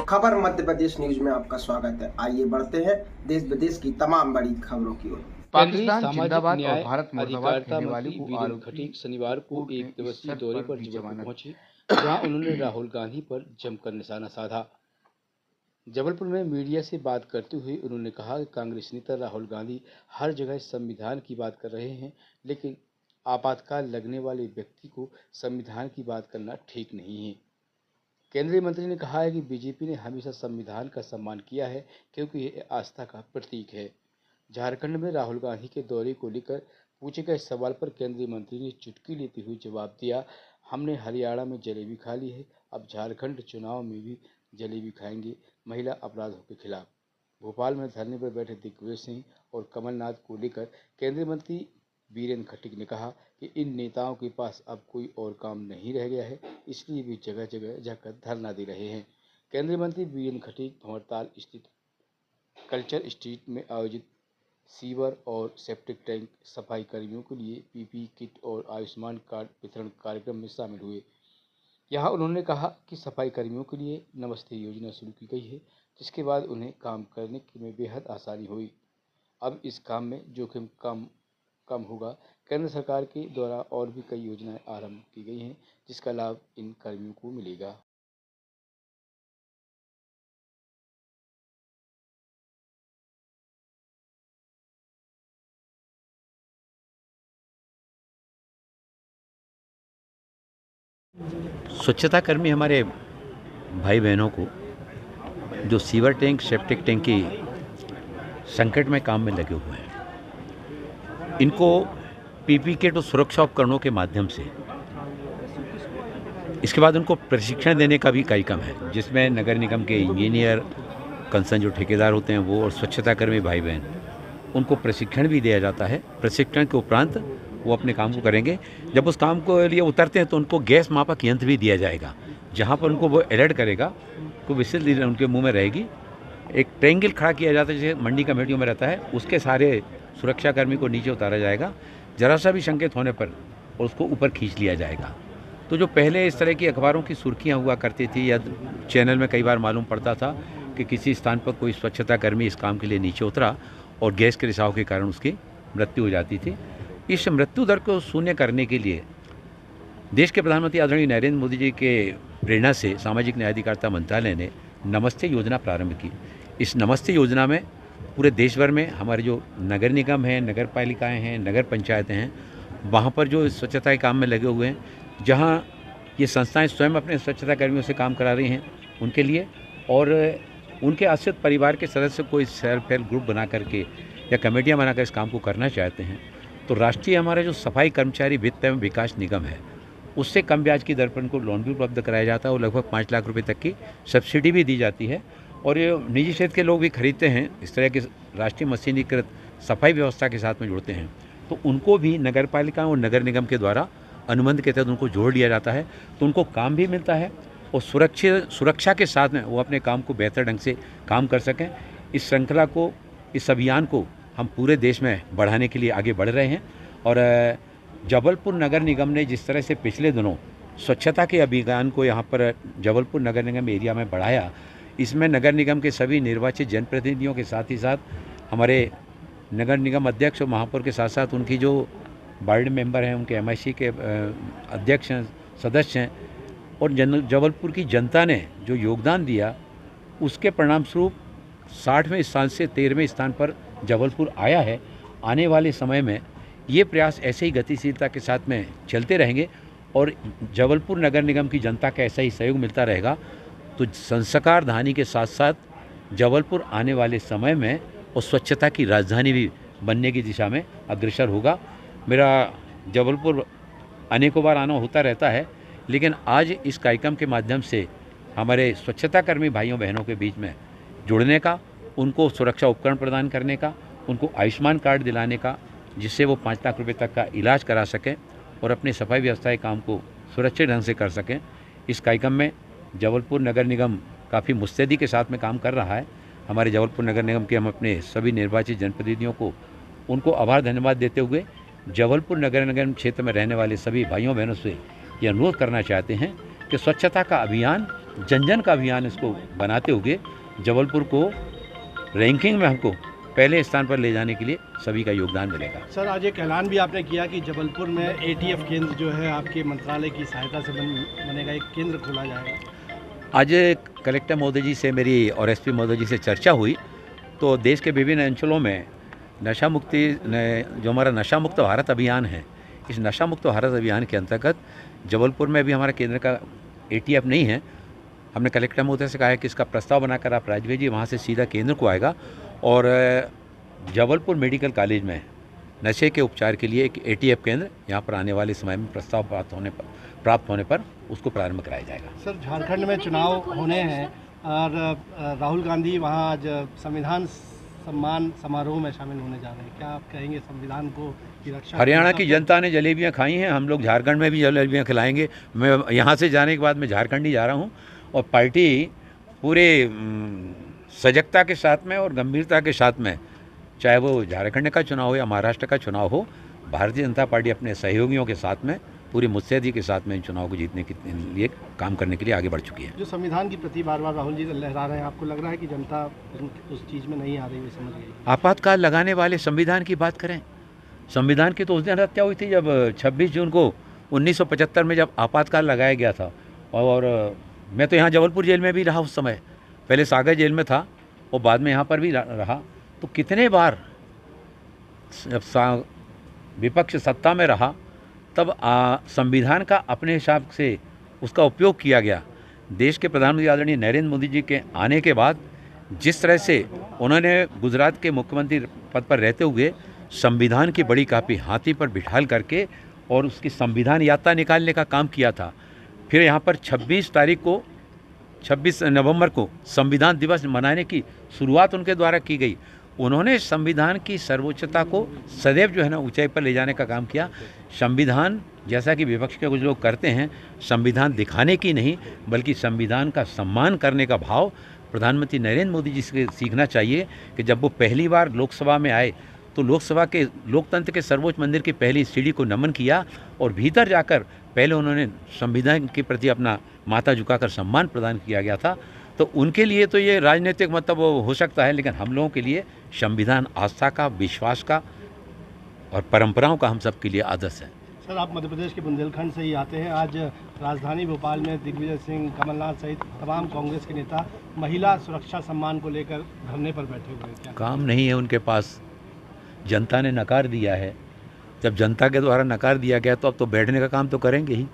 खबर मध्य प्रदेश न्यूज में आपका स्वागत है। आइए बढ़ते हैं देश विदेश की तमाम बड़ी खबरों की ओर। पाकिस्तान जिंदाबाद और भारत मुर्दाबाद अधिकारिता कहने वाले मंत्री को वीरेंद्र आरोपी खटीक शनिवार को कोर्ट ने एक इस दिवसीय शर्त दौरे पर पर दी जबलपुर जमानत। पहुंचे, जहां उन्होंने राहुल गांधी पर जमकर निशाना साधा। जबलपुर में मीडिया से बात करते हुए उन्होंने कहा कि कांग्रेस नेता राहुल गांधी हर जगह संविधान की बात कर रहे हैं, लेकिन आपातकाल लगने वाले व्यक्ति को संविधान की बात करना ठीक नहीं है। केंद्रीय मंत्री ने कहा है कि बीजेपी ने हमेशा संविधान का सम्मान किया है, क्योंकि यह आस्था का प्रतीक है। झारखंड में राहुल गांधी के दौरे को लेकर पूछे गए सवाल पर केंद्रीय मंत्री ने चुटकी लेते हुए जवाब दिया, हमने हरियाणा में जलेबी खा ली है, अब झारखंड चुनाव में भी जलेबी खाएंगे महिला अपराधों के खिलाफ। भोपाल में धरने पर बैठे दिग्विजय सिंह और कमलनाथ को लेकर केंद्रीय मंत्री वीरेंद्र खटीक ने कहा कि इन नेताओं के पास अब कोई और काम नहीं रह गया है, इसलिए वे जगह जगह जाकर धरना दे रहे हैं। केंद्रीय मंत्री वीरेंद्र खटीक भंवरताल स्थित कल्चर स्ट्रीट में आयोजित सीवर और सेप्टिक टैंक सफाई कर्मियों के लिए पीपीई किट और आयुष्मान कार्ड वितरण कार्यक्रम में शामिल हुए। यहाँ उन्होंने कहा कि सफाई कर्मियों के लिए नमस्ते योजना शुरू की गई है, जिसके बाद उन्हें काम करने में बेहद आसानी हुई। अब इस काम में जोखिम कम होगा। केंद्र सरकार के द्वारा और भी कई योजनाएं आरंभ की गई हैं, जिसका लाभ इन कर्मियों को मिलेगा। स्वच्छता कर्मी हमारे भाई बहनों को जो सीवर टैंक सेप्टिक टैंक की संकट में काम में लगे हुए हैं, इनको पीपी किट और सुरक्षा उपकरणों के माध्यम से इसके बाद उनको प्रशिक्षण देने का भी कार्यक्रम है, जिसमें नगर निगम के इंजीनियर, कंसर्न जो ठेकेदार होते हैं वो और स्वच्छता कर्मी भाई बहन, उनको प्रशिक्षण भी दिया जाता है। प्रशिक्षण के उपरांत वो अपने काम को करेंगे। जब उस काम को लिए उतरते हैं तो उनको गैस मापक यंत्र भी दिया जाएगा, जहाँ पर उनको वो अलर्ट करेगा, को विशिल उनके मुंह में रहेगी। एक ट्रायंगल खड़ा किया जाता है, जैसे मंडी कमेटियों में रहता है, उसके सारे सुरक्षाकर्मी को नीचे उतारा जाएगा। जरा सा भी संकेत होने पर उसको ऊपर खींच लिया जाएगा। तो जो पहले इस तरह की अखबारों की सुर्खियाँ हुआ करती थी या चैनल में कई बार मालूम पड़ता था कि किसी स्थान पर कोई स्वच्छता कर्मी इस काम के लिए नीचे उतरा और गैस के रिसाव के कारण उसकी मृत्यु हो जाती थी। इस मृत्यु दर को शून्य करने के लिए देश के प्रधानमंत्री आदरणीय नरेंद्र मोदी जी के प्रेरणा से सामाजिक न्याय अधिकारिता मंत्रालय ने नमस्ते योजना प्रारंभ की। इस नमस्ते योजना में पूरे देश भर में हमारे जो नगर निगम हैं, नगर पालिकाएँ हैं, नगर पंचायतें हैं, वहाँ पर जो स्वच्छता के काम में लगे हुए हैं, जहाँ ये संस्थाएं स्वयं अपने स्वच्छता कर्मियों से काम करा रही हैं उनके लिए, और उनके आश्रित परिवार के सदस्य कोई सेल्फ हेल्प ग्रुप बना करके या कमेटियाँ बनाकर इस काम को करना चाहते हैं, तो राष्ट्रीय हमारा जो सफाई कर्मचारी वित्त एवं विकास निगम है, उससे कम ब्याज की दर पर उनको लोन भी उपलब्ध कराया जाता है और लगभग 5 लाख रुपए तक की सब्सिडी भी दी जाती है। और ये निजी क्षेत्र के लोग भी खरीदते हैं, इस तरह के राष्ट्रीय मशीनीकृत सफाई व्यवस्था के साथ में जुड़ते हैं, तो उनको भी नगर पालिका और नगर निगम के द्वारा अनुबंध के तहत उनको जोड़ लिया जाता है, तो उनको काम भी मिलता है और सुरक्षा के साथ में वो अपने काम को बेहतर ढंग से काम कर सकें। इस श्रृंखला को, इस अभियान को हम पूरे देश में बढ़ाने के लिए आगे बढ़ रहे हैं। और जबलपुर नगर निगम ने जिस तरह से पिछले दिनों स्वच्छता के अभियान को यहाँ पर जबलपुर नगर निगम एरिया में बढ़ाया, इसमें नगर निगम के सभी निर्वाचित जनप्रतिनिधियों के साथ ही साथ हमारे नगर निगम अध्यक्ष और महापौर के साथ साथ उनकी जो वार्ड मेंबर हैं, उनके MIC के अध्यक्ष हैं, सदस्य हैं, और जबलपुर की जनता ने जो योगदान दिया, उसके परिणामस्वरूप 60वें स्थान से 13वें स्थान पर जबलपुर आया है। आने वाले समय में ये प्रयास ऐसे ही गतिशीलता के साथ में चलते रहेंगे और जबलपुर नगर निगम की जनता का ऐसा ही सहयोग मिलता रहेगा, तो संस्कार धानी के साथ साथ जबलपुर आने वाले समय में और स्वच्छता की राजधानी भी बनने की दिशा में अग्रसर होगा। मेरा जबलपुर अनेकों बार आना होता रहता है, लेकिन आज इस कार्यक्रम के माध्यम से हमारे स्वच्छता कर्मी भाइयों बहनों के बीच में जुड़ने का, उनको सुरक्षा उपकरण प्रदान करने का, उनको आयुष्मान कार्ड दिलाने का, जिससे वो 5 लाख रुपए तक का इलाज करा सकें और अपने सफाई व्यवस्था के काम को सुरक्षित ढंग से कर सकें। इस कार्यक्रम में जबलपुर नगर निगम काफ़ी मुस्तैदी के साथ में काम कर रहा है। हमारे जबलपुर नगर निगम के हम अपने सभी निर्वाचित जनप्रतिनिधियों को उनको आभार धन्यवाद देते हुए जबलपुर नगर निगम क्षेत्र में रहने वाले सभी भाइयों बहनों से ये अनुरोध करना चाहते हैं कि स्वच्छता का अभियान जन जन का अभियान इसको बनाते हुए जबलपुर को रैंकिंग में हमको पहले स्थान पर ले जाने के लिए सभी का योगदान मिलेगा। सर, आज एक ऐलान भी आपने किया कि जबलपुर में एटीएफ केंद्र जो है आपके मंत्रालय की सहायता से बनेगा, एक केंद्र खोला जाएगा। आज कलेक्टर महोदय जी से मेरी और एसपी महोदय जी से चर्चा हुई तो देश के विभिन्न अंचलों में नशा मुक्ति जो हमारा नशा मुक्त भारत अभियान है, इस नशा मुक्त भारत अभियान के अंतर्गत जबलपुर में भी हमारा केंद्र का एटीएफ नहीं है। हमने कलेक्टर महोदय से कहा है कि इसका प्रस्ताव बनाकर आप राज्य भेजिए, वहाँ से सीधा केंद्र को आएगा और जबलपुर मेडिकल कॉलेज में नशे के उपचार के लिए एक एटीएफ केंद्र यहाँ पर आने वाले समय में प्रस्ताव प्राप्त होने पर उसको प्रारंभ कराया जाएगा। सर, झारखंड में चुनाव होने हैं और राहुल गांधी वहाँ आज संविधान सम्मान समारोह में शामिल होने जा रहे हैं, क्या आप कहेंगे संविधान को की रक्षा? हरियाणा की जनता ने जलेबियाँ खाई हैं, हम लोग झारखंड में भी जलेबियाँ खिलाएंगे। मैं यहाँ से जाने के बाद मैं झारखंड ही जा रहा हूँ और पार्टी पूरे सजगता के साथ में और गंभीरता के साथ में, चाहे वो झारखंड का चुनाव हो या महाराष्ट्र का चुनाव हो, भारतीय जनता पार्टी अपने सहयोगियों के साथ में पूरी मुस्तैदी के साथ में इन चुनाव को जीतने के लिए काम करने के लिए आगे बढ़ चुकी है। जो संविधान की प्रति बार बार राहुल जी लहरा रहे हैं, आपको लग रहा है कि जनता उस चीज़ में नहीं आ रही है, समझ गई? आपातकाल लगाने वाले संविधान की बात करें, संविधान की तो उस दिन हत्या हुई थी जब 26 जून को 1975 में जब आपातकाल लगाया गया था। और मैं तो यहाँ जबलपुर जेल में भी रहा उस समय, पहले सागर जेल में था और बाद में यहाँ पर भी रहा। तो कितने बार जब विपक्ष सत्ता में रहा तब संविधान का अपने हिसाब से उसका उपयोग किया गया। देश के प्रधानमंत्री आदरणीय नरेंद्र मोदी जी के आने के बाद जिस तरह से उन्होंने गुजरात के मुख्यमंत्री पद पर रहते हुए संविधान की बड़ी कापी हाथी पर बिठाल करके और उसकी संविधान यात्रा निकालने का काम किया था। फिर यहाँ पर 26 नवंबर को संविधान दिवस मनाने की शुरुआत उनके द्वारा की गई। उन्होंने संविधान की सर्वोच्चता को सदैव जो है ना ऊंचाई पर ले जाने का काम किया। संविधान, जैसा कि विपक्ष के कुछ लोग करते हैं, संविधान दिखाने की नहीं बल्कि संविधान का सम्मान करने का भाव प्रधानमंत्री नरेंद्र मोदी जी से सीखना चाहिए कि जब वो पहली बार लोकसभा में आए तो लोकसभा के लोकतंत्र के सर्वोच्च मंदिर की पहली सीढ़ी को नमन किया और भीतर जाकर पहले उन्होंने संविधान के प्रति अपना माथा झुकाकर सम्मान प्रदान किया गया था। तो उनके लिए तो ये राजनीतिक मतलब हो सकता है, लेकिन हम लोगों के लिए संविधान आस्था का, विश्वास का और परंपराओं का हम सब के लिए आदर्श है। सर, आप मध्य प्रदेश के बुंदेलखंड से ही आते हैं। आज राजधानी भोपाल में दिग्विजय सिंह, कमलनाथ सहित तमाम कांग्रेस के नेता महिला सुरक्षा सम्मान को लेकर धरने पर बैठे हुए हैं। क्या काम नहीं है उनके पास, जनता ने नकार दिया है। जब जनता के द्वारा नकार दिया गया तो अब तो बैठने का काम तो करेंगे ही।